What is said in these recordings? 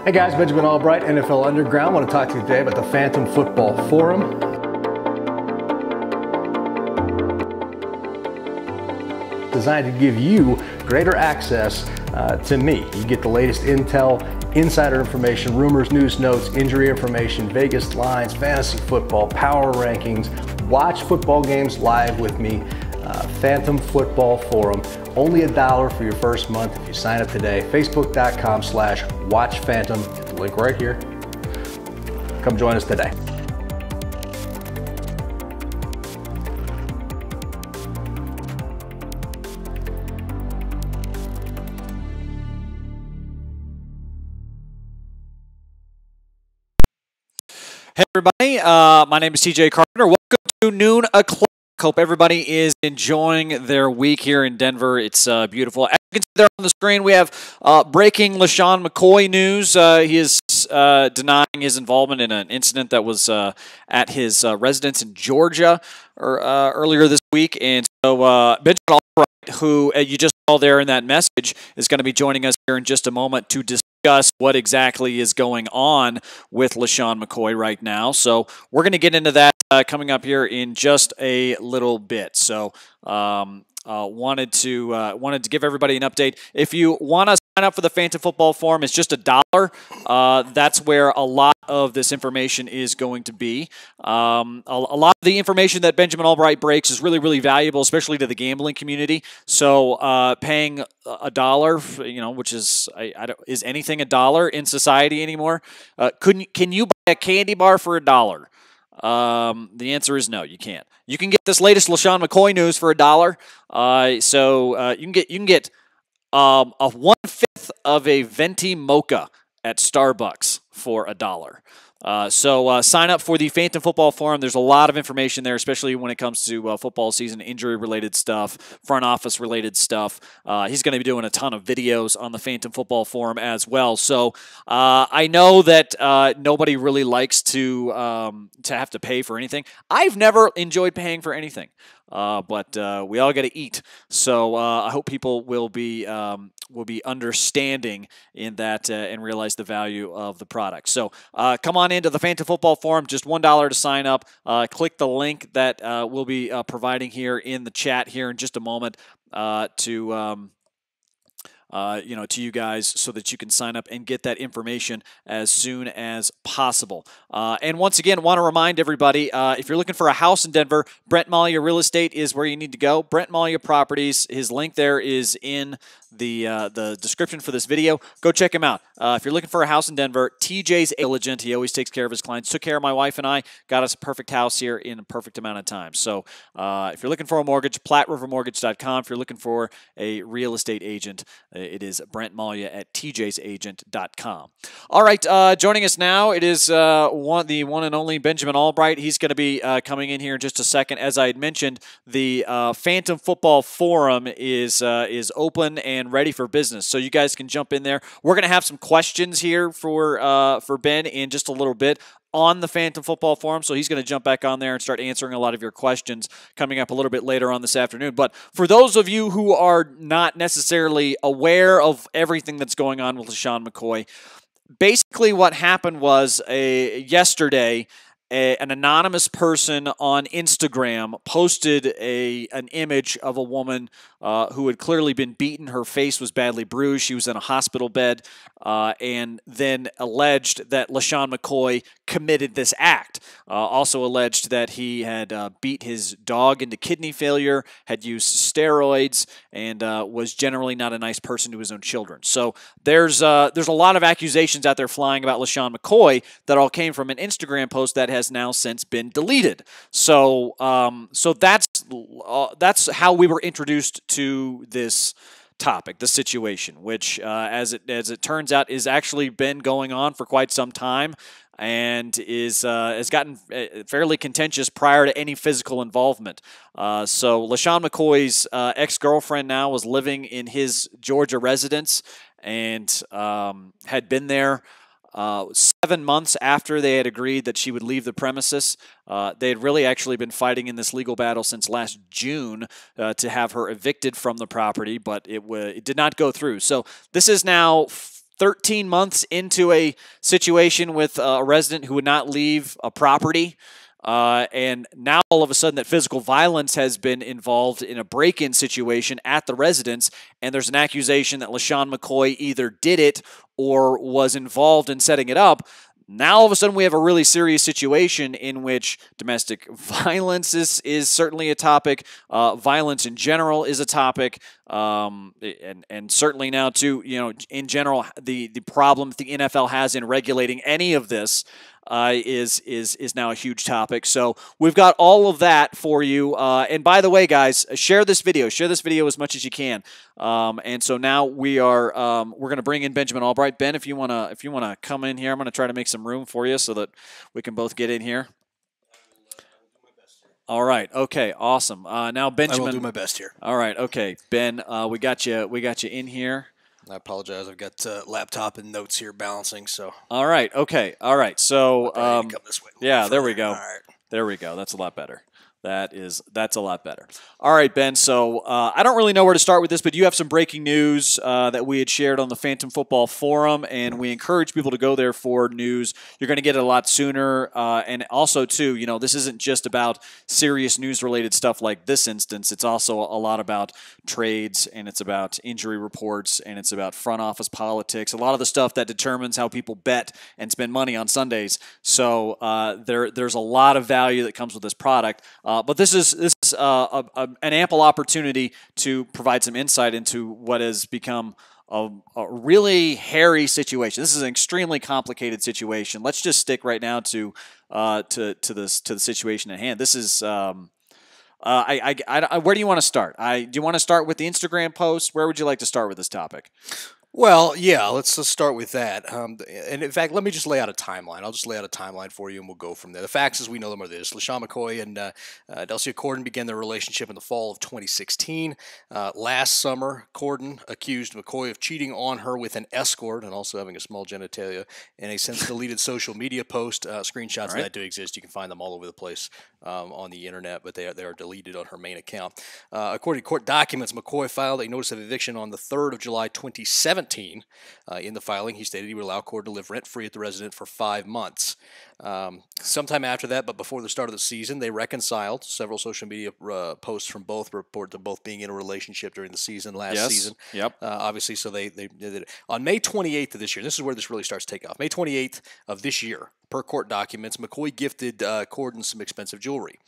Hey guys, Benjamin Albright, NFL Underground. I want to talk to you today about the Fantom Football Forum. Designed to give you greater access to me. You get the latest intel, insider information, rumors, news, notes, injury information, Vegas lines, fantasy football, power rankings. Watch football games live with me. Fantom Football Forum. Only $1 for your first month if you sign up today. Facebook.com/WatchFantom. Link right here. Come join us today. Hey everybody, my name is TJ Carter. Welcome to Noon O'Clock. Hope everybody is enjoying their week here in Denver. It's beautiful. As you can see there on the screen, we have breaking LeSean McCoy news. He is denying his involvement in an incident that was at his residence in Georgia earlier this week. And so Benjamin Albright, who you just saw there in that message, is going to be joining us here in just a moment to discuss what exactly is going on with LeSean McCoy right now. So we're going to get into that coming up here in just a little bit. So wanted to give everybody an update. If you want to sign up for the Fantasy Football Forum, it's just $1. That's where a lot of this information is going to be. A lot of the information that Benjamin Albright breaks is really, really valuable, especially to the gambling community. So paying $1, which is is anything $1 in society anymore? Can you buy a candy bar for $1? The answer is no, you can't. You can get this latest LeSean McCoy news for $1. You can get a 1/5 of a venti mocha at Starbucks for $1. So sign up for the Fantom Football Forum. There's a lot of information there, especially when it comes to football season, injury-related stuff, front office-related stuff. He's going to be doing a ton of videos on the Fantom Football Forum as well. So I know that nobody really likes to have to pay for anything. I've never enjoyed paying for anything. But we all got to eat, so I hope people will be understanding in that and realize the value of the product. So come on into the Fantom Football Forum, just $1 to sign up. Click the link that we'll be providing here in the chat here in just a moment to you guys so that you can sign up and get that information as soon as possible. And once again, want to remind everybody, if you're looking for a house in Denver, Brent Malia Real Estate is where you need to go. Brent Malia Properties, his link there is in the description for this video. Go check him out. If you're looking for a house in Denver, TJ's diligent. He always takes care of his clients. Took care of my wife and I. Got us a perfect house here in a perfect amount of time. So if you're looking for a mortgage, PlatteRiverMortgage.com. If you're looking for a real estate agent, it is Brent Malia at tjsagent.com. All right, joining us now, it is the one and only Benjamin Albright. He's going to be coming in here in just a second. As I had mentioned, the Fantom Football Forum is open and ready for business, so you guys can jump in there. We're going to have some questions here for Ben in just a little bit on the Fantom Football Forum, so he's going to jump back on there and start answering a lot of your questions coming up a little bit later on this afternoon. But for those of you who are not necessarily aware of everything that's going on with LeSean McCoy, basically what happened was yesterday, an anonymous person on Instagram posted an image of a woman who had clearly been beaten. Her face was badly bruised. She was in a hospital bed, and then alleged that LeSean McCoy committed this act. Also alleged that he had beat his dog into kidney failure, had used steroids, and was generally not a nice person to his own children. So there's a lot of accusations out there flying about LeSean McCoy that all came from an Instagram post that has now since been deleted. So that's how we were introduced to this topic, the situation, which as it turns out is actually been going on for quite some time and has gotten fairly contentious prior to any physical involvement. So LeSean McCoy's ex-girlfriend now was living in his Georgia residence and had been there 7 months after they had agreed that she would leave the premises. They had really actually been fighting in this legal battle since last June to have her evicted from the property, but it did not go through. So this is now 13 months into a situation with a resident who would not leave a property. And now all of a sudden that physical violence has been involved in a break-in situation at the residence, and there's an accusation that LeSean McCoy either did it or was involved in setting it up. Now all of a sudden we have a really serious situation in which domestic violence is certainly a topic. Violence in general is a topic. And certainly now too, in general, the problem the NFL has in regulating any of this is now a huge topic. So we've got all of that for you. And by the way, guys, share this video as much as you can. And so now we're going to bring in Benjamin Albright. Ben, if you want to come in here, I'm going to try to make some room for you so that we can both get in here. All right. Okay. Awesome. Now Benjamin. I will do my best here. All right. Okay. Ben, we got you in here. I apologize. I've got laptop and notes here balancing. So. All right. Okay. All right. So. Come this way. Yeah. There we go. All right. There we go. That's a lot better. That's a lot better. All right, Ben. So I don't really know where to start with this, but you have some breaking news that we had shared on the Fantom Football Forum, and we encourage people to go there for news. You're going to get it a lot sooner, and also too, this isn't just about serious news-related stuff like this instance. It's also a lot about trades, and it's about injury reports, and it's about front office politics. A lot of the stuff that determines how people bet and spend money on Sundays. So there's a lot of value that comes with this product. But this is an ample opportunity to provide some insight into what has become a really hairy situation. This is an extremely complicated situation. Let's just stick right now to the situation at hand. This is where do you want to start? Do you want to start with the Instagram post? Where would you like to start with this topic? Well, yeah, let's start with that. And in fact, let me just lay out a timeline. I'll just lay out a timeline for you, and we'll go from there. The facts as we know them are this: LeSean McCoy and Delcia Corden began their relationship in the fall of 2016. Last summer, Corden accused McCoy of cheating on her with an escort and also having a small genitalia in a since deleted social media post. Screenshots of that do exist. You can find them all over the place on the internet, but they are deleted on her main account. According to court documents, McCoy filed a notice of eviction on the 3rd of July 2017. In the filing, he stated he would allow Corden to live rent-free at the residence for 5 months. Sometime after that, but before the start of the season, they reconciled. Several social media posts from both report them both being in a relationship during the season last season. Yep. Obviously, so they did it. On May 28th of this year, this is where this really starts to take off. May 28th of this year, per court documents, McCoy gifted Corden some expensive jewelry.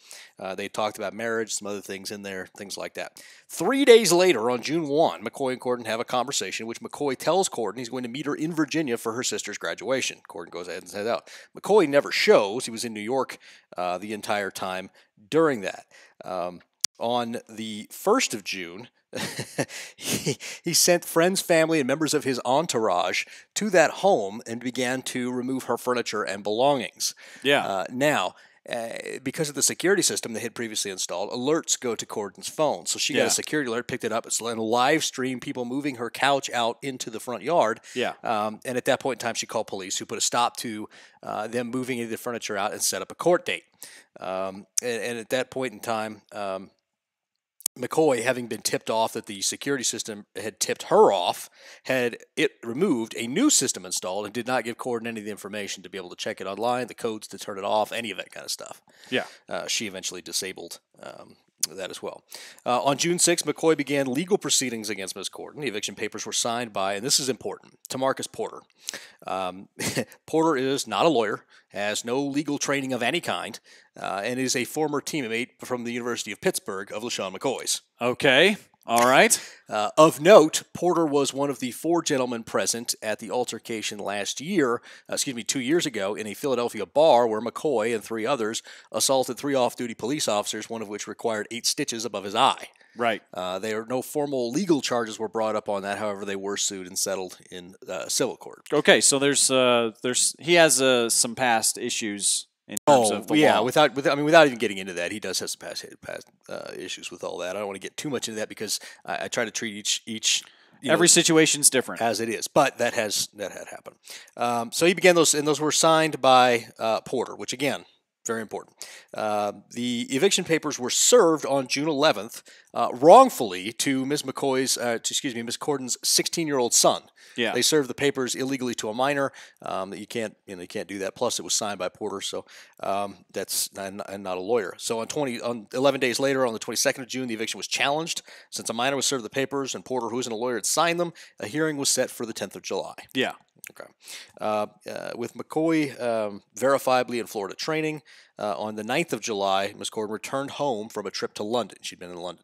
They talked about marriage, some other things in there, things like that. 3 days later, on June 1, McCoy and Corden have a conversation, which McCoy tells Corden he's going to meet her in Virginia for her sister's graduation. Corden goes ahead and says out. McCoy never shows. He was in New York the entire time during that. On the 1st of June, he sent friends, family, and members of his entourage to that home and began to remove her furniture and belongings. Yeah. Now, because of the security system they had previously installed, alerts go to Corden's phone. So she got a security alert, picked it up, and live streamed people moving her couch out into the front yard. Yeah. And at that point in time, she called police, who put a stop to them moving any of the furniture out and set up a court date. And at that point in time, McCoy, having been tipped off that the security system had tipped her off, had it removed, a new system installed, and did not give Corden any of the information to be able to check it online, the codes to turn it off, any of that kind of stuff. Yeah. She eventually disabled that as well. On June 6th, McCoy began legal proceedings against Ms. Corden. The eviction papers were signed by, and this is important, Tamarcus Porter. Porter is not a lawyer, has no legal training of any kind, and is a former teammate from the University of Pittsburgh of LeSean McCoy's. Okay. All right. Of note, Porter was one of the 4 gentlemen present at the altercation last year, 2 years ago, in a Philadelphia bar where McCoy and 3 others assaulted 3 off-duty police officers, one of which required 8 stitches above his eye. Right. No formal legal charges were brought up on that. However, they were sued and settled in civil court. Okay, so he has some past issues in terms of the law. Without even getting into that, he does have some past issues with all that. I don't want to get too much into that because I try to treat each every situation's different as it is, but that had happened. So he began those, and those were signed by Porter, which again, very important. The eviction papers were served on June 11th, wrongfully to Ms. Corden's 16-year-old son. Yeah. They served the papers illegally to a minor. You can't do that. Plus, it was signed by Porter, so that's not a lawyer. So on 11 days later, on the 22nd of June, the eviction was challenged. Since a minor was served the papers and Porter, who isn't a lawyer, had signed them, a hearing was set for the 10th of July. Yeah. Okay. With McCoy verifiably in Florida training, on the 9th of July, Ms. Corden returned home from a trip to London. She'd been in London.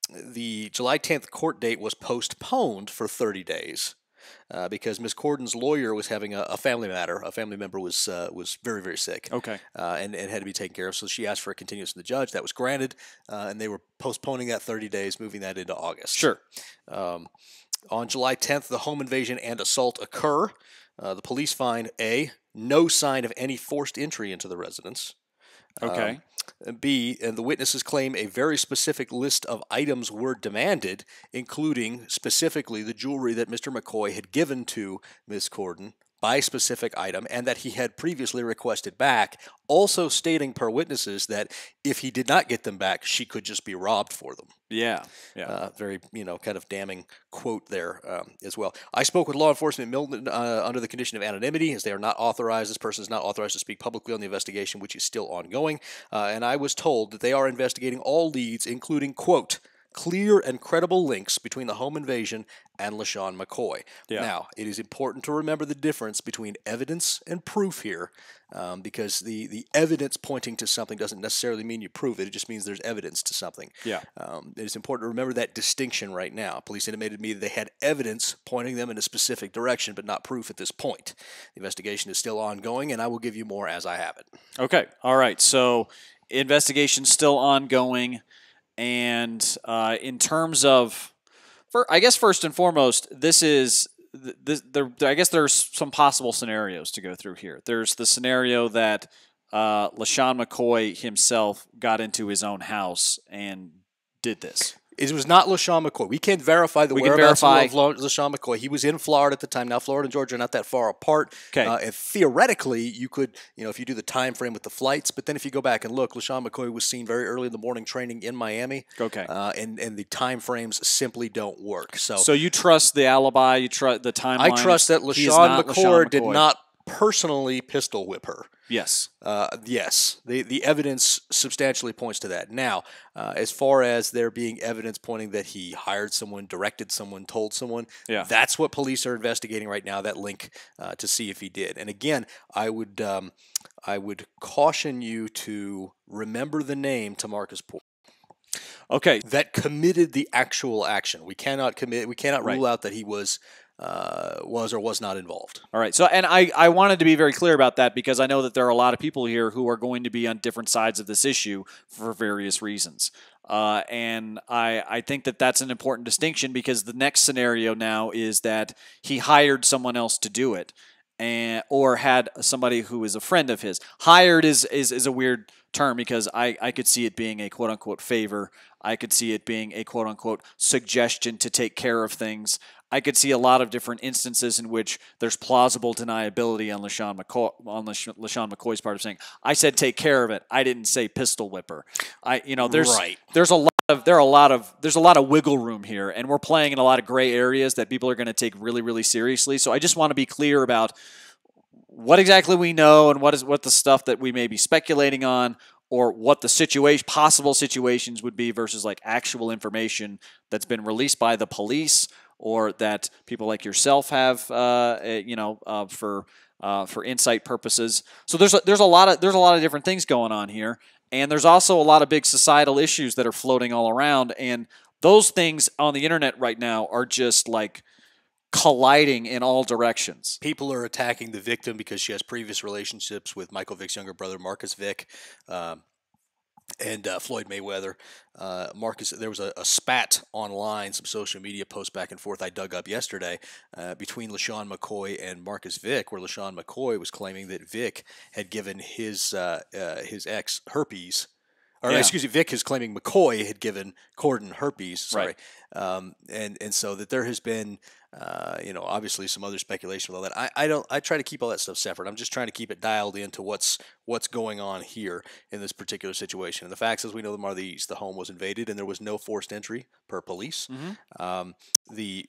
The July 10th court date was postponed for 30 days because Ms. Corden's lawyer was having a family matter. A family member was very, very sick. Okay. And had to be taken care of. So she asked for a continuance from the judge. That was granted, and they were postponing that 30 days, moving that into August. Sure. On July 10th, the home invasion and assault occur. The police find no sign of any forced entry into the residence. Okay. B, and the witnesses claim a very specific list of items were demanded, including specifically the jewelry that Mr. McCoy had given to Ms. Corden by specific item, and that he had previously requested back, also stating per witnesses that if he did not get them back, she could just be robbed for them. Yeah. Very, kind of damning quote there as well. I spoke with law enforcement in Milton under the condition of anonymity, as they are not authorized. This person is not authorized to speak publicly on the investigation, which is still ongoing. And I was told that they are investigating all leads, including, quote, clear and credible links between the home invasion and LeSean McCoy. Yeah. Now, it is important to remember the difference between evidence and proof here, because the evidence pointing to something doesn't necessarily mean you prove it. It just means there's evidence to something. Yeah. It is important to remember that distinction right now. Police intimated to me that they had evidence pointing them in a specific direction, but not proof at this point. The investigation is still ongoing, and I will give you more as I have it. Okay. All right. So, investigation's still ongoing. And in terms of I guess first and foremost, this is I guess there's some possible scenarios to go through here. There's the scenario that LeSean McCoy himself got into his own house and did this. It was not LeSean McCoy. We can't verify the whereabouts of LeSean McCoy. He was in Florida at the time. Now, Florida and Georgia are not that far apart. Okay. And theoretically, you could, if you do the time frame with the flights, but then if you go back and look, LeSean McCoy was seen very early in the morning training in Miami. Okay. And the time frames simply don't work. So you trust the alibi, you trust the timeline. I trust that LeSean McCoy did not personally pistol whip her. Yes. Yes. The evidence substantially points to that. Now, as far as there being evidence pointing that he hired someone, directed someone, told someone, that's what police are investigating right now, that link to see if he did. And again, I would caution you to remember the name Tamarcus Poole. Okay. That committed the actual action. We cannot rule out that he was or was not involved. All right. So, and I wanted to be very clear about that because I know that there are a lot of people here who are going to be on different sides of this issue for various reasons. And I think that that's an important distinction because the next scenario now is that he hired someone else to do it or had somebody who is a friend of his. Hired is a weird term because I could see it being a quote-unquote favor. I could see it being a quote-unquote suggestion to take care of things. I could see a lot of different instances in which there's plausible deniability on LeSean McCoy's part of saying, "I said take care of it. I didn't say pistol whipper." There's a lot of wiggle room here, and we're playing in a lot of gray areas that people are going to take really, really seriously. So I just want to be clear about what exactly we know and what the stuff that we may be speculating on, or what the possible situations would be versus like actual information that's been released by the police or that people like yourself have, for insight purposes. So there's a lot of different things going on here, and there's also a lot of big societal issues that are floating all around, and those things on the internet right now are just like colliding in all directions. People are attacking the victim because she has previous relationships with Michael Vick's younger brother, Marcus Vick. And Floyd Mayweather. Marcus, there was a spat online, some social media posts back and forth I dug up yesterday between LeSean McCoy and Marcus Vick, where LeSean McCoy was claiming that Vick had given his ex herpes. Vick is claiming McCoy had given Corden herpes. Sorry. Right. And so that there has been, obviously some other speculation with all that. I try to keep all that stuff separate. I'm just trying to keep it dialed into what's going on here in this particular situation. And the facts as we know them are these: the home was invaded and there was no forced entry per police. Mm-hmm. The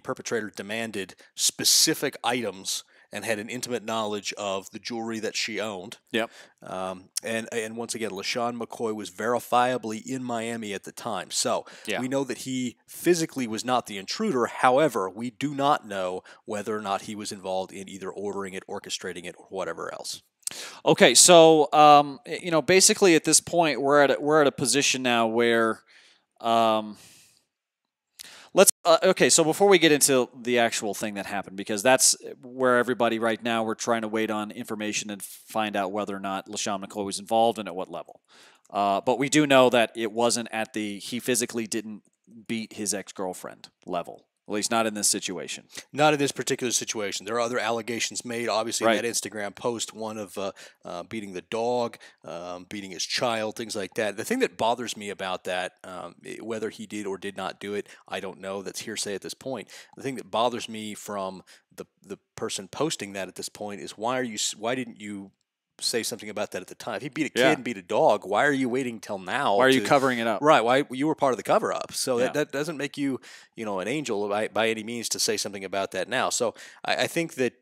perpetrator demanded specific items and had an intimate knowledge of the jewelry that she owned. Yep. And once again, LeSean McCoy was verifiably in Miami at the time. So we know that he physically was not the intruder. However, we do not know whether or not he was involved in either ordering it, orchestrating it, or whatever else. Okay, so basically at this point we're at a position now where so before we get into the actual thing that happened, because that's where everybody right now, we're trying to wait on information and find out whether or not LeSean McCoy was involved and at what level. But we do know that it wasn't at he physically didn't beat his ex-girlfriend level. At least not in this situation. Not in this particular situation. There are other allegations made, obviously, in that Instagram post, one of beating the dog, beating his child, things like that. The thing that bothers me about that, whether he did or did not do it, I don't know. That's hearsay at this point. The thing that bothers me from the person posting that at this point is why didn't you say something about that at the time? If he beat a kid and beat a dog, why are you waiting till now? Why are you covering it up? Right. Why you were part of the cover up. So that doesn't make you, an angel by any means to say something about that now. So I think that,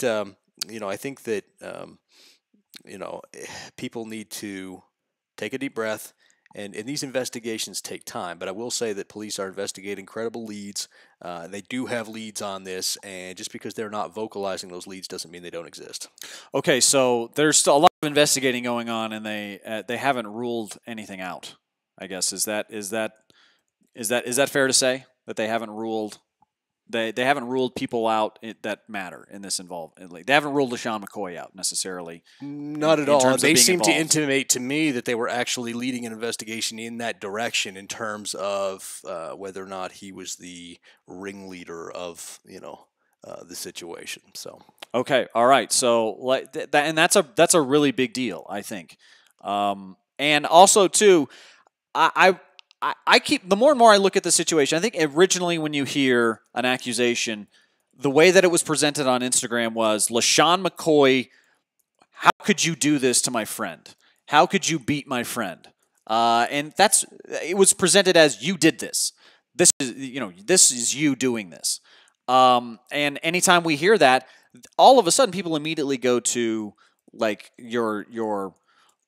people need to take a deep breath. And these investigations take time, but I will say that police are investigating credible leads. They do have leads on this, and just because they're not vocalizing those leads doesn't mean they don't exist. Okay, so there's still a lot of investigating going on, and they haven't ruled anything out. I guess is that fair to say that they haven't ruled They haven't ruled people out that matter in this involvement. They haven't ruled LeSean McCoy out necessarily. Not at all. They seem to involved. intimate to me that they were actually leading an investigation in that direction in terms of whether or not he was the ringleader of the situation. So okay, all right. So and that's a really big deal, I think. And also too, I keep, the more and more I look at the situation, I think originally when you hear an accusation, the way that it was presented on Instagram was, LeSean McCoy, how could you do this to my friend? How could you beat my friend? And it was presented as, you did this. This is you doing this. And anytime we hear that, all of a sudden people immediately go to like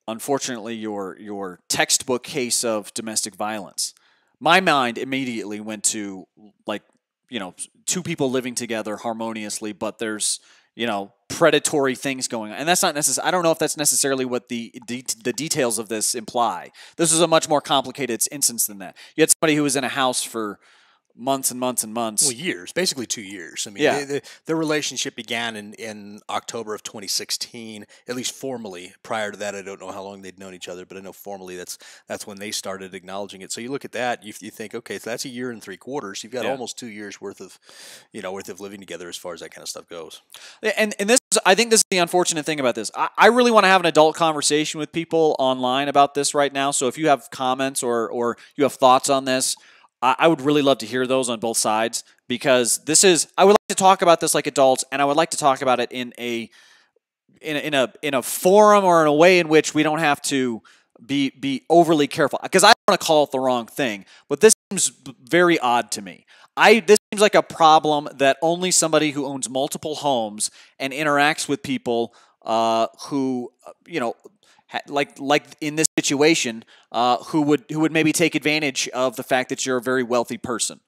unfortunately, your textbook case of domestic violence. My mind immediately went to, like, two people living together harmoniously, but there's, predatory things going on. And that's not necessarily, I don't know if that's necessarily what the details of this imply. This is a much more complicated instance than that. You had somebody who was in a house for months and months and months. Well, years, basically 2 years. I mean, yeah. Their relationship began in October of 2016, at least formally. Prior to that, I don't know how long they'd known each other, but I know formally that's when they started acknowledging it. So you look at that, you think, okay, so that's a year and 3 quarters. You've got almost 2 years worth of living together as far as that kind of stuff goes. And I think this is the unfortunate thing about this. I really want to have an adult conversation with people online about this right now. So if you have comments or you have thoughts on this, I would really love to hear those on both sides, because I would like to talk about this like adults, and I would like to talk about it in a forum or in a way in which we don't have to be overly careful, because I don't want to call it the wrong thing, but this seems very odd to me. This seems like a problem that only somebody who owns multiple homes and interacts with people who, like in this situation, who would maybe take advantage of the fact that you're a very wealthy person.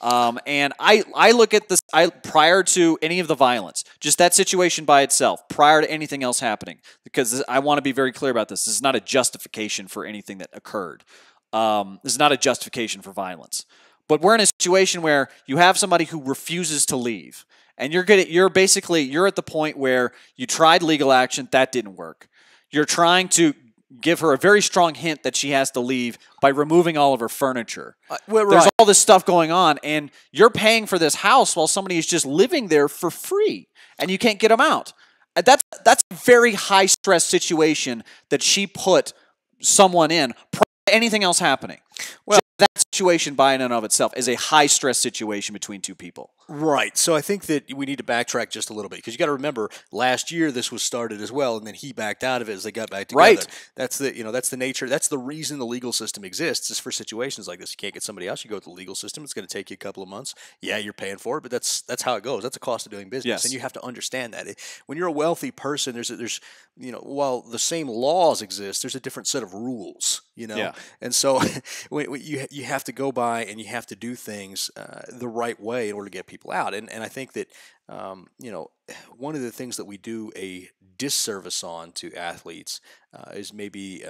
And I look at this, prior to any of the violence, just that situation by itself, prior to anything else happening, because I want to be very clear about this. This is not a justification for anything that occurred. This is not a justification for violence. But we're in a situation where you have somebody who refuses to leave, and you're at the point where you tried legal action, that didn't work. You're trying to give her a very strong hint that she has to leave by removing all of her furniture. There's all this stuff going on, and you're paying for this house while somebody is just living there for free, and you can't get them out. That's a very high-stress situation that she put someone in prior to anything else happening. Well, that situation by and of itself is a high-stress situation between two people. Right. So I think that we need to backtrack just a little bit, because you got to remember, last year this was started as well, and then he backed out of it as they got back together. Right. That's the nature. That's the reason the legal system exists, is for situations like this. You can't get somebody else. You go to the legal system. It's going to take you a couple of months. Yeah, you're paying for it, but that's how it goes. That's a cost of doing business, yes. And you have to understand that when you're a wealthy person, there's while the same laws exist, there's a different set of rules. Yeah. And so you have to go by and you have to do things the right way in order to get people out. And I think that one of the things that we do a disservice on to athletes is maybe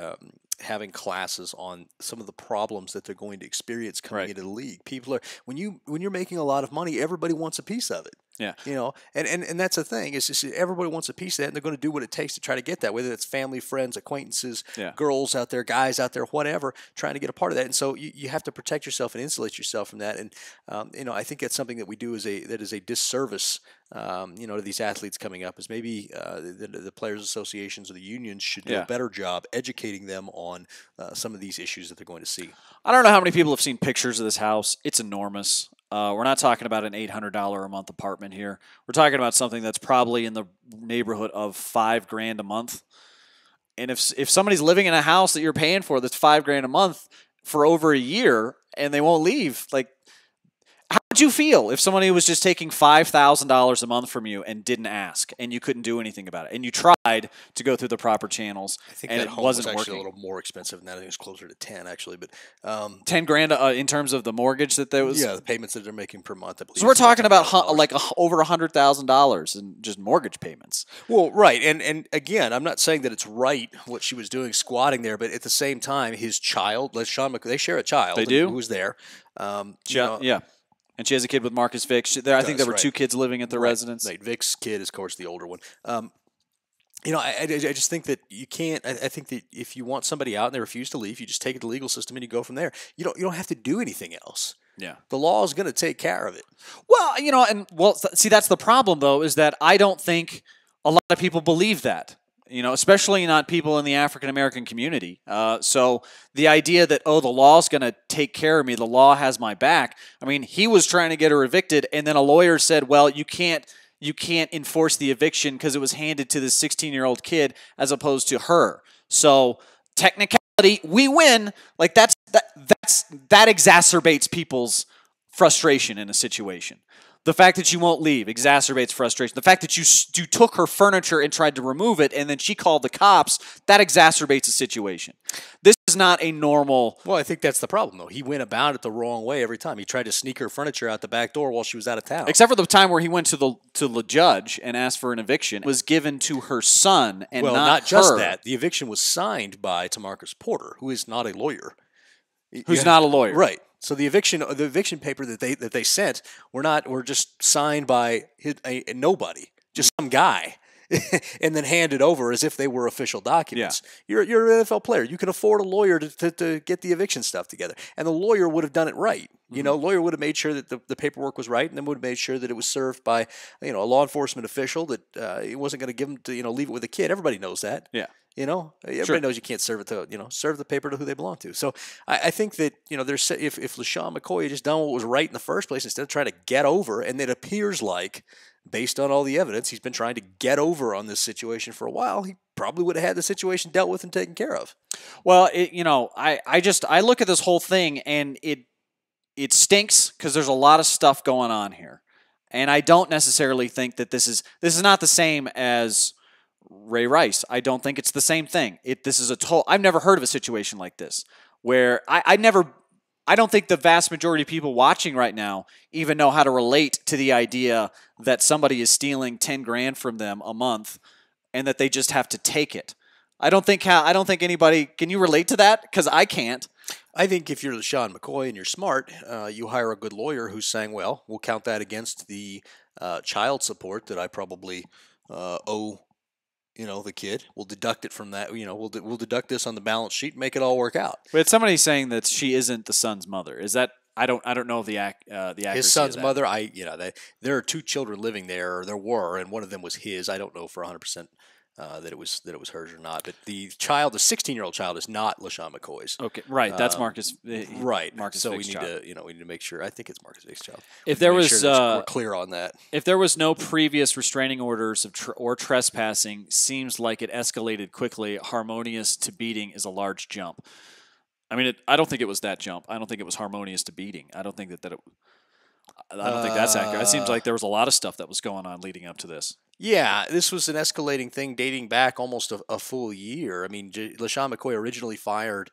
having classes on some of the problems that they're going to experience coming into the league. People are when you're making a lot of money, everybody wants a piece of it. Yeah. And that's the thing. It's just everybody wants a piece of that, and they're going to do what it takes to try to get that, whether it's family, friends, acquaintances, girls out there, guys out there, whatever, trying to get a part of that. And so you have to protect yourself and insulate yourself from that. And I think that's something that we do that is a disservice to these athletes coming up, is maybe the players' associations or the unions should do a better job educating them on some of these issues that they're going to see. I don't know how many people have seen pictures of this house. It's enormous. We're not talking about an $800 a month apartment here. We're talking about something that's probably in the neighborhood of $5,000 a month. And if somebody's living in a house that you're paying for that's $5,000 a month for over a year and they won't leave, like, how would you feel if somebody was just taking $5,000 a month from you and didn't ask, and you couldn't do anything about it, and you tried to go through the proper channels, I think and that it home wasn't was actually working? a little more expensive than that. I think it's closer to 10 actually, but $10,000 in terms of the mortgage that there was. Yeah, the payments that they're making per month. I believe So we're talking about over $100,000 in just mortgage payments. Well, right, and again, I'm not saying that it's right what she was doing, squatting there, but at the same time, his child, LeSean McCoy, they share a child. They do? Who's there? Yeah. And And she has a kid with Marcus Vick. I think there were right. 2 kids living at the residence. Right. Vic's kid is, of course, the older one. I just think that you can't. I think that if you want somebody out and they refuse to leave, you just take it to the legal system and you go from there. You don't have to do anything else. Yeah. The law is going to take care of it. Well, see, that's the problem, though, is that I don't think a lot of people believe that, especially not people in the African-American community. So the idea that, the law's going to take care of me, the law has my back. I mean, he was trying to get her evicted, and then a lawyer said, well, you can't enforce the eviction because it was handed to this 16-year-old kid as opposed to her. So technicality, we win. Like that exacerbates people's frustration in a situation. The fact that you won't leave exacerbates frustration. The fact that you took her furniture and tried to remove it, and then she called the cops, that exacerbates the situation. This is not a normal... Well, I think that's the problem, though. He went about it the wrong way every time. He tried to sneak her furniture out the back door while she was out of town. Except for the time where he went to the judge and asked for an eviction. It was given to her son and not just her. that. The eviction was signed by Tamarcus Porter, who is not a lawyer. Who's not a lawyer. Right. So the eviction paper that they sent were just signed by nobody, just some guy, and then handed over as if they were official documents. Yeah. You're an NFL player. You can afford a lawyer to get the eviction stuff together, and the lawyer would have done it right. Lawyer would have made sure that the paperwork was right, and then would have made sure that it was served by a law enforcement official, that he wasn't going to give them to leave it with a kid. Everybody knows that. Yeah. Everybody knows you can't serve it to, serve the paper to who they belong to. So I think that, there's, if LeSean McCoy had just done what was right in the first place instead of trying to get over, and it appears like, based on all the evidence, he's been trying to get over on this situation for a while, he probably would have had the situation dealt with and taken care of. Well, I look at this whole thing and it stinks because there's a lot of stuff going on here. And I don't necessarily think that this is not the same as Ray Rice. I don't think it's the same thing. I've never heard of a situation like this where I don't think the vast majority of people watching right now even know how to relate to the idea that somebody is stealing 10 grand from them a month and that they just have to take it. I don't think anybody, can you relate to that? Because I can't. I think if you're LeSean McCoy and you're smart, you hire a good lawyer who's saying, well, we'll count that against the child support that I probably owe the kid. We'll deduct it from that. We'll deduct this on the balance sheet and make it all work out. But somebody's saying that she isn't the son's mother. Is that I don't know the accuracy his son's of that. mother. There are 2 children living there, or there were, and one of them was his. I don't know for 100% that it was hers or not. But the 16-year-old child, is not LeSean McCoy's. Okay, right. That's Marcus. Right. Marcus. So Vick's we need child. to make sure. I think it's Marcus Vick's child. If there was, we're clear on that. If there was no previous restraining orders or trespassing, seems like it escalated quickly. Harmonious to beating is a large jump. I mean, I don't think it was that jump. I don't think it was harmonious to beating. I don't think I don't think that's accurate. It seems like there was a lot of stuff that was going on leading up to this. Yeah, this was an escalating thing dating back almost a full year. I mean, LeSean McCoy originally filed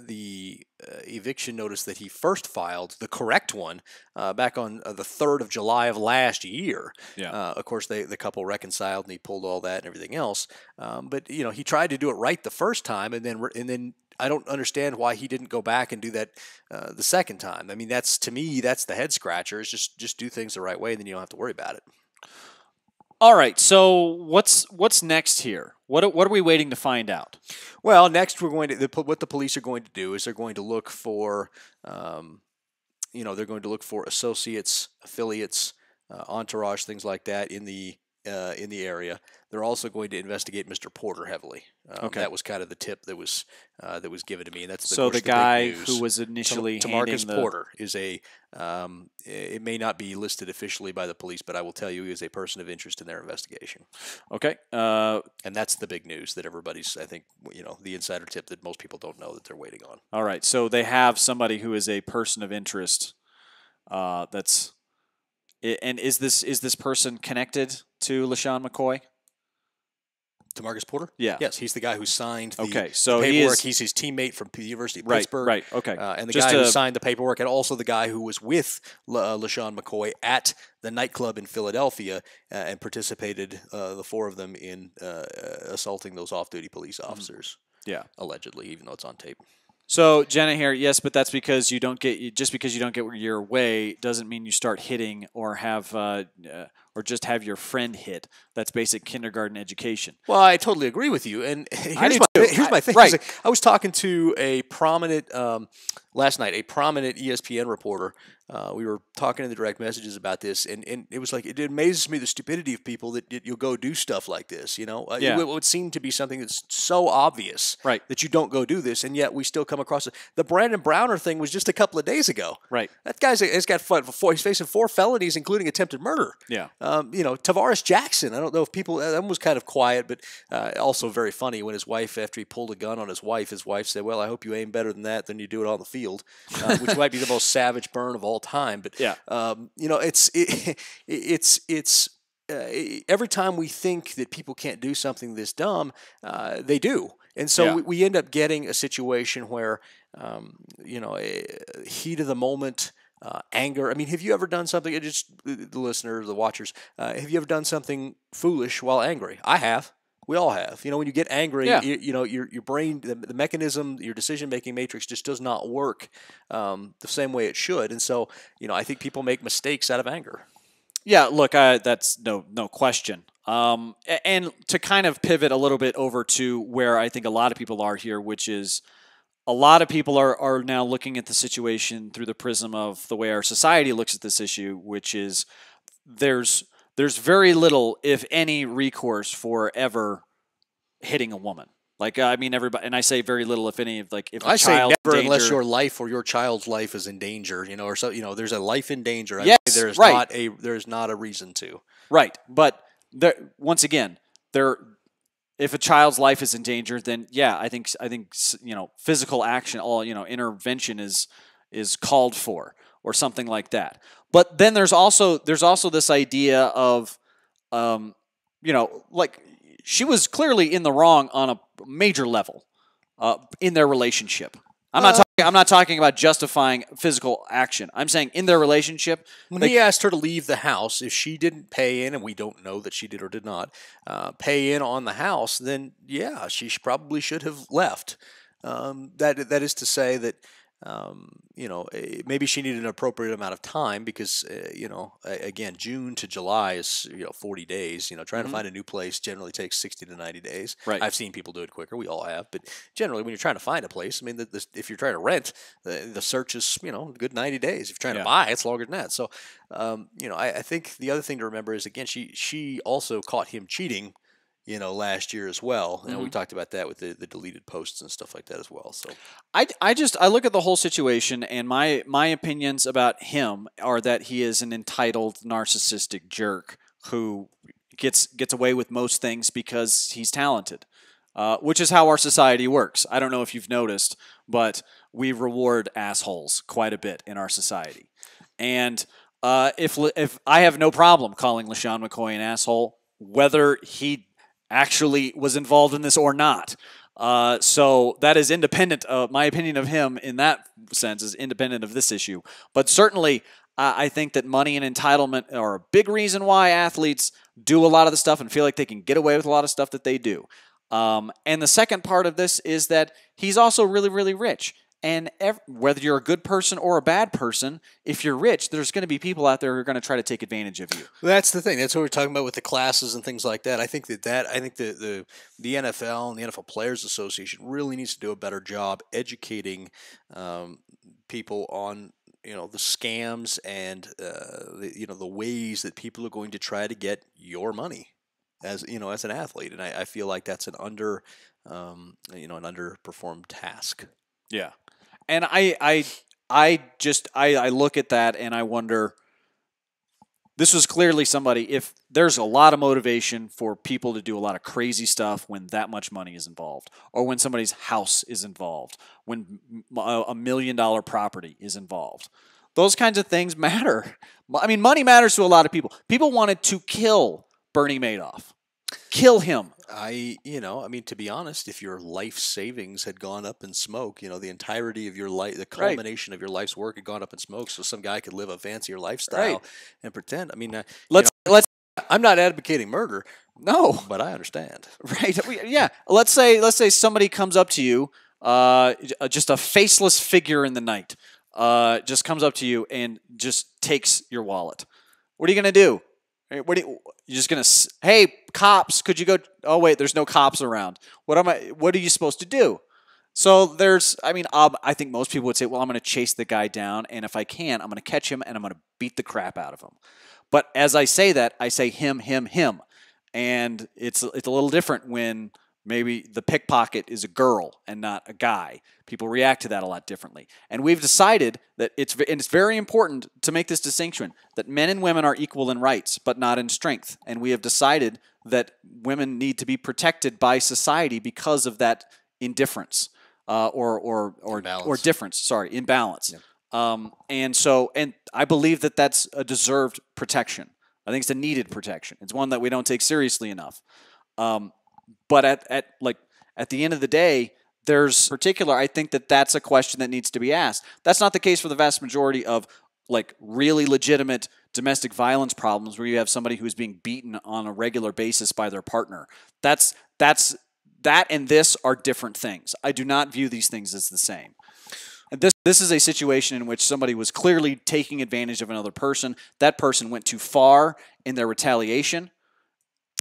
the eviction notice that he first filed, the correct one, back on the 3rd of July of last year. Yeah. Of course, the couple reconciled and he pulled all that and everything else. But he tried to do it right the first time, and then I don't understand why he didn't go back and do that the second time. I mean, to me, that's the head scratcher. Is just do things the right way, and then you don't have to worry about it. All right. So what's next here? What are we waiting to find out? Well, next we're going to what the police are going to do is they're going to look for associates, affiliates, entourage, things like that in the area. They're also going to investigate Mr. Porter heavily. Okay. That was kind of the tip that was given to me, and that's the guy who was initially Tamarcus Porter is a. It may not be listed officially by the police, but I will tell you he is a person of interest in their investigation. Okay. And that's the big news that everybody's. I think the insider tip that most people don't know that they're waiting on. All right. So they have somebody who is a person of interest. That's. And is this person connected to LeSean McCoy? Tamarcus Porter? Yeah. Yes, he's the guy who signed the Paperwork. paperwork. He's his teammate from the University of Pittsburgh. Right, okay. And the guy who signed the paperwork, and also the guy who was with LeSean McCoy at the nightclub in Philadelphia and participated, the 4 of them, in assaulting those off-duty police officers. Yeah. Allegedly, even though it's on tape. So Jenna here, yes, but that's because you don't get just because you don't get your way doesn't mean you start hitting or have or just have your friend hit. That's basic kindergarten education. Well, I totally agree with you. And here's my thing. Right. I was talking to a prominent last night, a prominent ESPN reporter. We were talking in the direct messages about this, and it was like it amazes me the stupidity of people that you'll go do stuff like this. You know, it would seem to be something that's so obvious that you don't go do this, and yet we still come across it. The Brandon Browner thing was just a couple of days ago. Right. That guy's has got he's facing 4 felonies, including attempted murder. Yeah. You know, Tavares Jackson. I don't know if people that one was kind of quiet, but also very funny when his wife, after he pulled a gun on his wife said, "Well, I hope you aim better than that than you do it on the field," which might be the most savage burn of all time. But yeah. you know, it's every time we think that people can't do something this dumb, they do. And so we end up getting a situation where, you know, heat of the moment, anger. I mean, have you ever done something, just the listeners, the watchers, have you ever done something foolish while angry? I have. We all have. You know, when you get angry, you know, your brain, the mechanism, your decision-making matrix just does not work the same way it should. And so, you know, I think people make mistakes out of anger. Yeah, look, that's no question. And to kind of pivot a little bit over to where I think a lot of people are here, which is a lot of people are now looking at the situation through the prism of the way our society looks at this issue, which is there's very little, if any, recourse for ever hitting a woman. Like, I mean, everybody, and I say very little, if any, like if I a say child never danger, unless your life or your child's life is in danger, you know, or so, you know, there's a life in danger. Yes, there's right. there's not a reason to. Right, but once again, if a child's life is in danger, then yeah, I think you know, physical action, intervention is called for, or something like that. But then there's also this idea of, you know, like she was clearly in the wrong on a major level in their relationship. I'm not talking about justifying physical action. I'm saying in their relationship. When he asked her to leave the house, if she didn't pay in, and we don't know that she did or did not pay in on the house, then yeah, she probably should have left. That is to say that, you know, maybe she needed an appropriate amount of time because, you know, again, June to July is, you know, 40 days. You know, trying to find a new place generally takes 60 to 90 days. Right. I've seen people do it quicker. We all have. But generally, when you're trying to find a place, I mean, if you're trying to rent, the search is, you know, a good 90 days. If you're trying to buy, it's longer than that. So, you know, I think the other thing to remember is, again, she also caught him cheating, you know, last year as well. And we talked about that with the deleted posts and stuff like that as well. So I look at the whole situation, and my opinions about him are that he is an entitled, narcissistic jerk who gets away with most things because he's talented, which is how our society works. I don't know if you've noticed, but we reward assholes quite a bit in our society. And if I have no problem calling LeSean McCoy an asshole, whether he actually was involved in this or not. So that is independent of my opinion of him in that sense is independent of this issue. But certainly I think that money and entitlement are a big reason why athletes do a lot of the stuff and feel like they can get away with a lot of stuff that they do. And the second part of this is that he's also really, really rich. And whether you're a good person or a bad person, if you're rich, there's going to be people out there who are going to try to take advantage of you. That's the thing. That's what we're talking about with the classes and things like that. I think the NFL and the NFL Players Association really needs to do a better job educating people on, you know, the scams and the ways that people are going to try to get your money as, you know, as an athlete. And I feel like that's an underperformed task. Yeah. And I look at that and I wonder, this was clearly somebody, if there's a lot of motivation for people to do a lot of crazy stuff when that much money is involved, or when somebody's house is involved, when $1 million property is involved. Those kinds of things matter. I mean, money matters to a lot of people. People wanted to kill Bernie Madoff. Kill him. To be honest, if your life savings had gone up in smoke, you know, the entirety of your life, the culmination of your life's work had gone up in smoke, so some guy could live a fancier lifestyle and pretend. I mean, I'm not advocating murder. No, but I understand. Right. Yeah. Let's say somebody comes up to you just a faceless figure in the night, just comes up to you and just takes your wallet. What are you going to do? You're just going to, hey, cops, could you go? Oh, wait, there's no cops around. What are you supposed to do? So I think most people would say, well, I'm going to chase the guy down, and if I can, I'm going to catch him, and I'm going to beat the crap out of him. But as I say that, I say him. And it's a little different when maybe the pickpocket is a girl and not a guy. People react to that a lot differently. And we've decided that it's very important to make this distinction, that men and women are equal in rights, but not in strength. And we have decided that women need to be protected by society because of that indifference or difference. Sorry, imbalance. Yeah. And I believe that that's a deserved protection. I think it's a needed protection. It's one that we don't take seriously enough. But at the end of the day, I think that's a question that needs to be asked. That's not the case for the vast majority of really legitimate domestic violence problems where you have somebody who's being beaten on a regular basis by their partner. That and this are different things. I do not view these things as the same. And this is a situation in which somebody was clearly taking advantage of another person. That person went too far in their retaliation.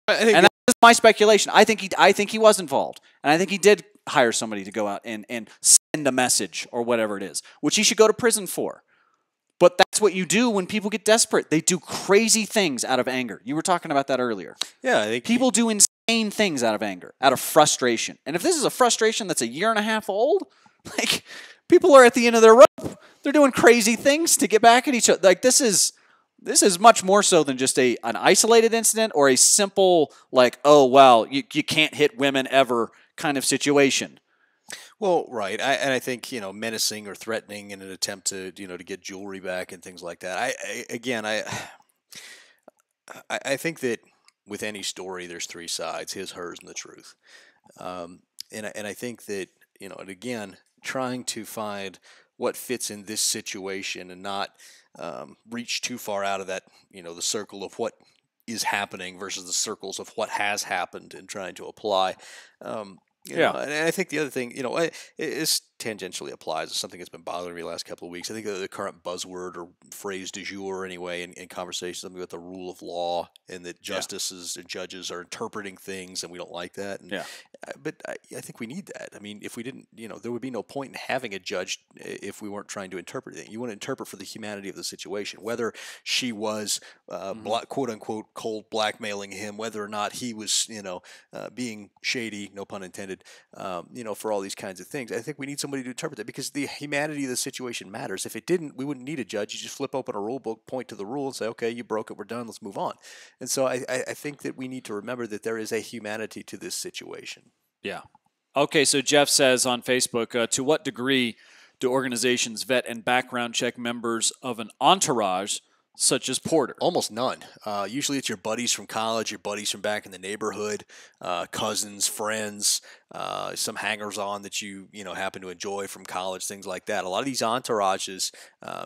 And that's my speculation. I think he was involved. And I think he did hire somebody to go out and send a message or whatever it is, which he should go to prison for. But that's what you do when people get desperate. They do crazy things out of anger. You were talking about that earlier. Yeah, I think people do insane things out of anger, out of frustration. And if this is a frustration that's a year and a half old, people are at the end of their rope. They're doing crazy things to get back at each other. This is much more so than just an isolated incident or a simple oh well, you can't hit women ever kind of situation. Well, right, and I think menacing or threatening in an attempt to to get jewelry back and things like that. I think that with any story, there's three sides: his, hers, and the truth. And I think that and again, trying to find what fits in this situation and not reach too far out of that the circle of what is happening versus the circles of what has happened and trying to apply. And I think the other thing, is tangentially applies to something that's been bothering me the last couple of weeks. I think the current buzzword or phrase du jour anyway in conversation, something about the rule of law and that justices and judges are interpreting things and we don't like that. And, but I think we need that. I mean, if we didn't, there would be no point in having a judge if we weren't trying to interpret it. You want to interpret for the humanity of the situation, whether she was quote unquote cold blackmailing him, whether or not he was, being shady, no pun intended, for all these kinds of things. I think we need somebody to interpret that because the humanity of the situation matters. If it didn't, we wouldn't need a judge. You just flip open a rule book, point to the rule, and say, okay, you broke it, we're done, let's move on. And so I think that we need to remember that there is a humanity to this situation. Yeah. Okay, so Jeff says on Facebook, to what degree do organizations vet and background check members of an entourage such as Porter? Almost none. Usually it's your buddies from college, your buddies from back in the neighborhood, cousins, friends, some hangers-on that you happen to enjoy from college, things like that. A lot of these entourages,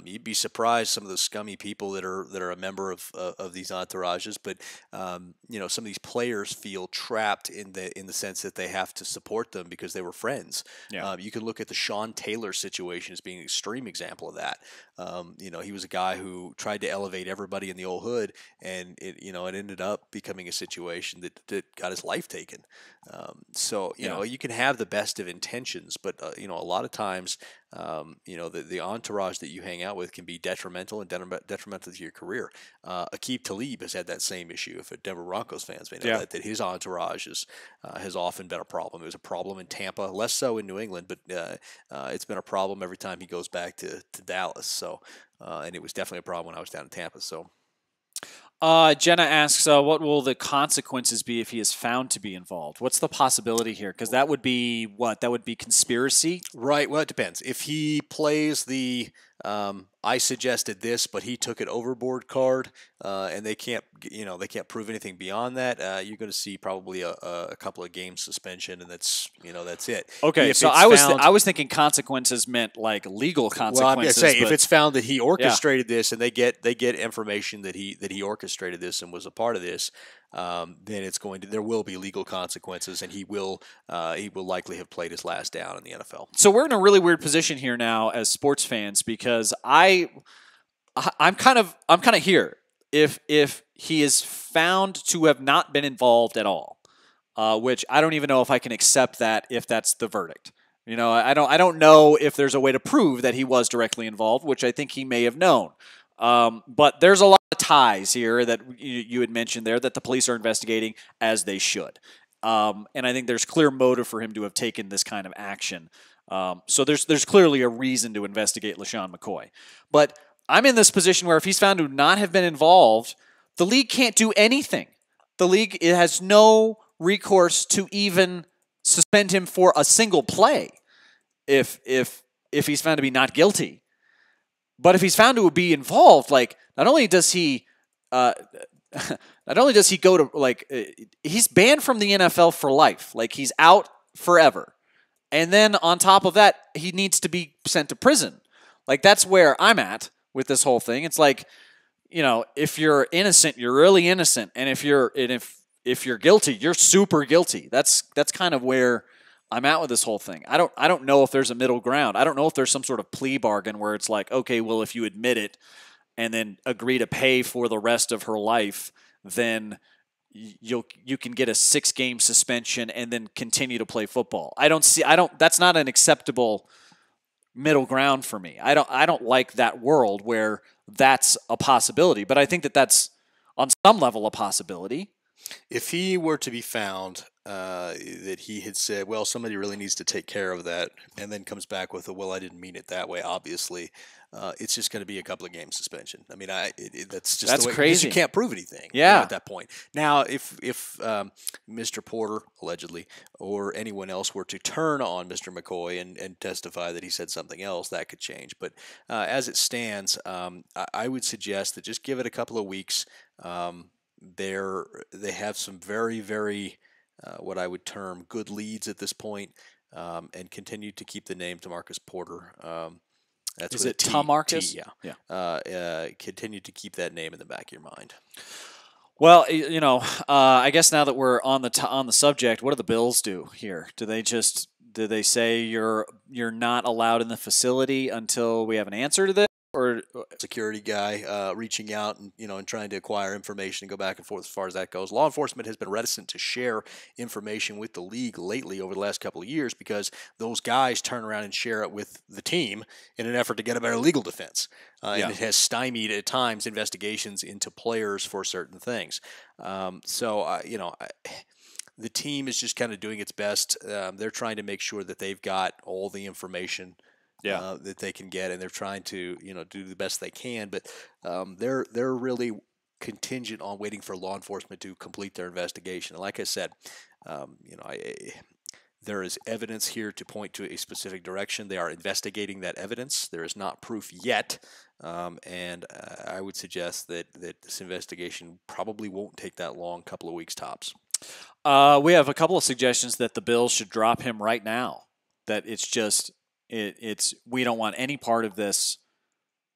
you'd be surprised some of the scummy people that are a member of these entourages. But some of these players feel trapped in the sense that they have to support them because they were friends. Yeah. You could look at the Sean Taylor situation as being an extreme example of that. He was a guy who tried to elevate everybody in the old hood, and it ended up becoming a situation that got his life taken. You can have the best of intentions, but a lot of times, the entourage that you hang out with can be detrimental and detrimental to your career. Aqib Talib has had that same issue. If Denver Broncos fans may know that his entourage has often been a problem. It was a problem in Tampa, less so in New England, but it's been a problem every time he goes back to Dallas. So, and it was definitely a problem when I was down in Tampa. So. Jenna asks, what will the consequences be if he is found to be involved? What's the possibility here? Because that would be what? That would be conspiracy? Right. Well, it depends. If he plays the I suggested this, but he took it overboard card, and they can't prove anything beyond that, you're going to see probably a couple of games suspension, and that's it. Okay, so I was thinking consequences meant like legal consequences. Well, I'm going to say if it's found that he orchestrated this, and they get information that he orchestrated this and was a part of this, then there will be legal consequences, and he will likely have played his last down in the NFL. So we're in a really weird position here now as sports fans because I'm kind of here. If he is found to have not been involved at all, which I don't even know if I can accept that if that's the verdict. I don't know if there's a way to prove that he was directly involved, which I think he may have known. But there's a lot of ties here that you had mentioned there that the police are investigating as they should. And I think there's clear motive for him to have taken this kind of action. So there's clearly a reason to investigate LeSean McCoy. But I'm in this position where if he's found to not have been involved, the league can't do anything. The league has no recourse to even suspend him for a single play if he's found to be not guilty. But if he's found to be involved, like not only does he go to he's banned from the NFL for life. Like he's out forever. And then on top of that, he needs to be sent to prison. Like that's where I'm at with this whole thing. It's like, if you're innocent, you're really innocent. And if you're guilty, you're super guilty. That's kind of where I'm at with this whole thing. I don't know if there's a middle ground. I don't know if there's some sort of plea bargain where it's like, okay, well, if you admit it and then agree to pay for the rest of her life, then you can get a 6-game suspension and then continue to play football. That's not an acceptable middle ground for me. I don't like that world where that's a possibility, but I think that that's on some level a possibility. If he were to be found that he had said, well, somebody really needs to take care of that, and then comes back with well, I didn't mean it that way, obviously, it's just going to be a couple of game suspension. I mean, that's just the way, crazy. You can't prove anything at that point. Now, if Mr. Porter, allegedly, or anyone else were to turn on Mr. McCoy and testify that he said something else, that could change. But as it stands, I would suggest that just give it a couple of weeks. They have some very, very what I would term good leads at this point, and continue to keep the name DeMarcus Porter. That's Is it Tomarcus? Yeah. Continue to keep that name in the back of your mind. Well, I guess now that we're on the subject, what do the Bills do here? Do they say you're not allowed in the facility until we have an answer to this? Or security guy reaching out and trying to acquire information and go back and forth as far as that goes. Law enforcement has been reticent to share information with the league lately over the last couple of years because those guys turn around and share it with the team in an effort to get a better legal defense. And it has stymied at times investigations into players for certain things. The team is just kind of doing its best. They're trying to make sure that they've got all the information that they can get, and they're trying to do the best they can, but they're really contingent on waiting for law enforcement to complete their investigation. And like I said, there is evidence here to point to a specific direction. They are investigating that evidence. There is not proof yet, and I would suggest that this investigation probably won't take that long, couple of weeks tops. We have a couple of suggestions that the Bills should drop him right now. That it's just. We don't want any part of this.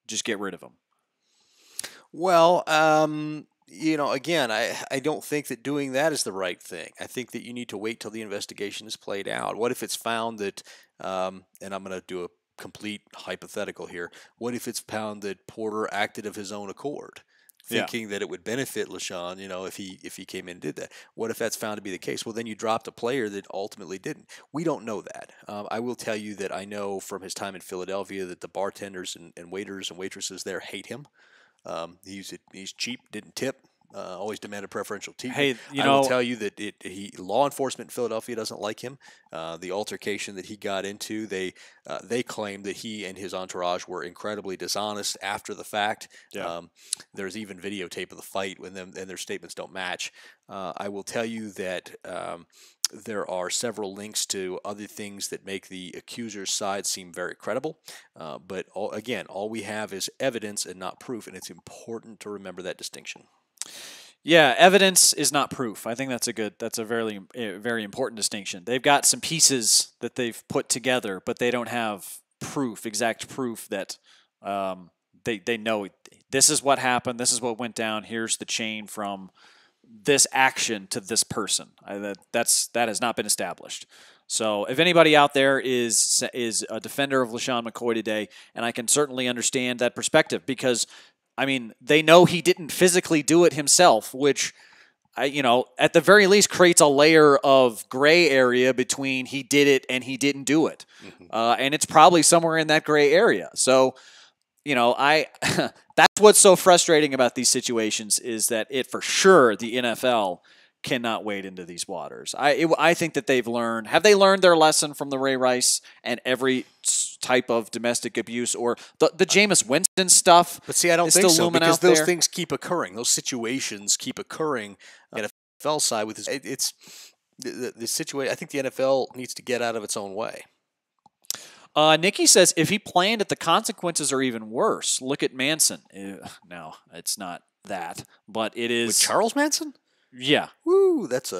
Just get rid of him. Well, again, I don't think that doing that is the right thing. I think that you need to wait till the investigation is played out. What if it's found that, and I'm going to do a complete hypothetical here, what if it's found that Porter acted of his own accord? Thinking that it would benefit LeSean, if he came in and did that. What if that's found to be the case? Well, then you dropped a player that ultimately didn't. We don't know that. I will tell you that I know from his time in Philadelphia that the bartenders and waiters and waitresses there hate him. He's cheap, didn't tip. Always demanded preferential treatment. Hey, I will tell you that law enforcement in Philadelphia doesn't like him. The altercation that he got into, they claim that he and his entourage were incredibly dishonest after the fact. Yeah. There's even videotape of the fight with them, and their statements don't match. I will tell you that there are several links to other things that make the accuser's side seem very credible. But all we have is evidence and not proof, and it's important to remember that distinction. Yeah, evidence is not proof. I think that's a very, very important distinction. They've got some pieces that they've put together, but they don't have exact proof that they know this is what happened, this is what went down, here's the chain from this action to this person. That has not been established. So if anybody out there is a defender of LeSean McCoy today, and I can certainly understand that perspective because, I mean, they know he didn't physically do it himself, which, at the very least creates a layer of gray area between he did it and he didn't do it. And it's probably somewhere in that gray area. So, that's what's so frustrating about these situations is that for sure the NFL cannot wade into these waters. I think that have they learned their lesson from the Ray Rice and every type of domestic abuse or the Jameis Winston stuff? But see, I don't think so because those things keep occurring. Those situations keep occurring on the NFL side with this. It's the situation. I think the NFL needs to get out of its own way. Nikki says, if he planned it, the consequences are even worse. Look at Manson. No, it's not that, but it is. With Charles Manson? Yeah. Woo, that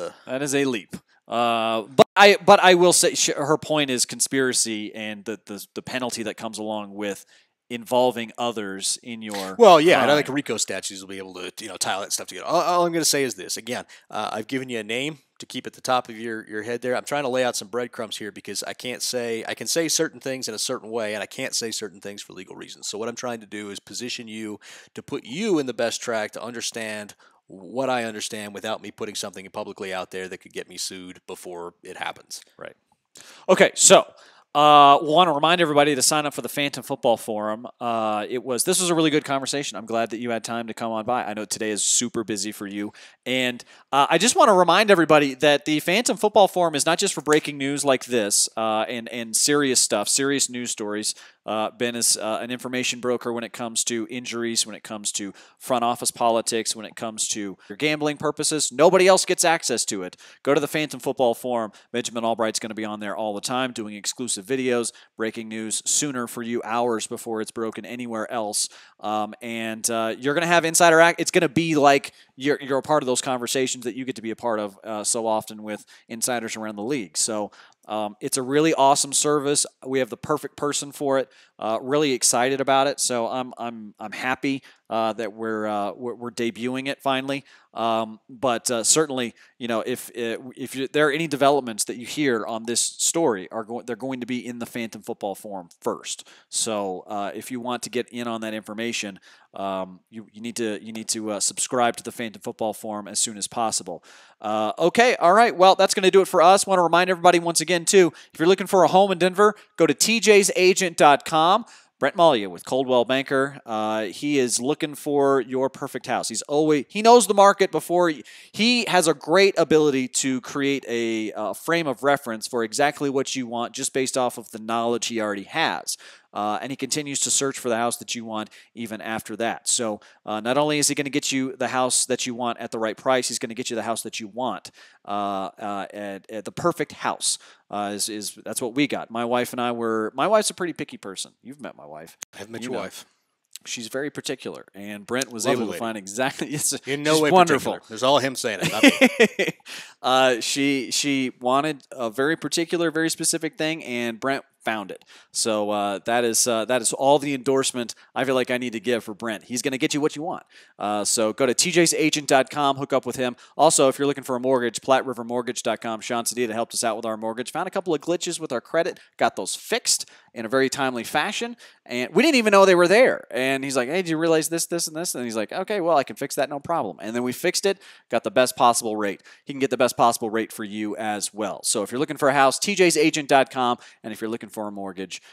is a leap. But I will say her point is conspiracy and the penalty that comes along with involving others in your yeah, crime. I think RICO statutes will be able to tie all that stuff together. All I'm going to say is this again. I've given you a name to keep at the top of your head there. I'm trying to lay out some breadcrumbs here because I can say certain things in a certain way, and I can't say certain things for legal reasons. So what I'm trying to do is position you to put you in the best track to understand what I understand without me putting something publicly out there that could get me sued before it happens. Right. Okay, so want to remind everybody to sign up for the Fantom Football Forum. This was a really good conversation. I'm glad that you had time to come on by. I know today is super busy for you. And I just want to remind everybody that the Fantom Football Forum is not just for breaking news like this and serious stuff, serious news stories. Ben is an information broker when it comes to injuries, when it comes to front office politics, when it comes to your gambling purposes. Nobody else gets access to it. Go to the Fantom Football Forum. Benjamin Albright's going to be on there all the time doing exclusive videos, breaking news sooner for you, hours before it's broken anywhere else. And you're going to have insider act. It's going to be like you're a part of those conversations that you get to be a part of so often with insiders around the league. So it's a really awesome service. We have the perfect person for it. Really excited about it. So I'm happy that we're debuting it finally. But certainly, if there are any developments that you hear on this story, they're going to be in the Fantom Football Forum first. So if you want to get in on that information, you need to subscribe to the Fantom Football Forum as soon as possible. Okay, all right. Well, that's going to do it for us. Want to remind everybody once again too, if you're looking for a home in Denver, go to tjsagent.com. Brent Malia with Coldwell Banker. He is looking for your perfect house. He knows the market before. He has a great ability to create a frame of reference for exactly what you want just based off of the knowledge he already has. And he continues to search for the house that you want even after that. So not only is he going to get you the house that you want at the right price, he's going to get you the house that you want at the perfect house. That's what we got. My wife's a pretty picky person. You've met my wife. I've met your wife. She's very particular, and Brent was Lovely able to lady. find exactly. In no way wonderful. particular. There's all him saying it. Not me. She wanted a very particular, very specific thing, and Brent found it. So that is all the endorsement I feel like I need to give for Brent. He's going to get you what you want. So go to tjsagent.com, hook up with him. Also, if you're looking for a mortgage, PlatteRiverMortgage.com. Sean Sedita helped us out with our mortgage. Found a couple of glitches with our credit, got those fixed in a very timely fashion, and we didn't even know they were there. And he's like, hey, did you realize this, this, and this? And he's like, okay, well, I can fix that, no problem. And then we fixed it, got the best possible rate. He can get the best possible rate for you as well. So if you're looking for a house, tjsagent.com, and if you're looking for a mortgage,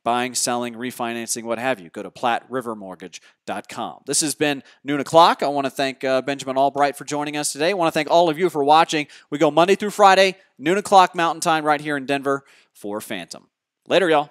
buying, selling, refinancing, what have you, go to PlatteRiverMortgage.com. This has been Noon O'Clock. I want to thank Benjamin Albright for joining us today. I want to thank all of you for watching. We go Monday through Friday, noon o'clock Mountain Time right here in Denver for Fantom. Later, y'all.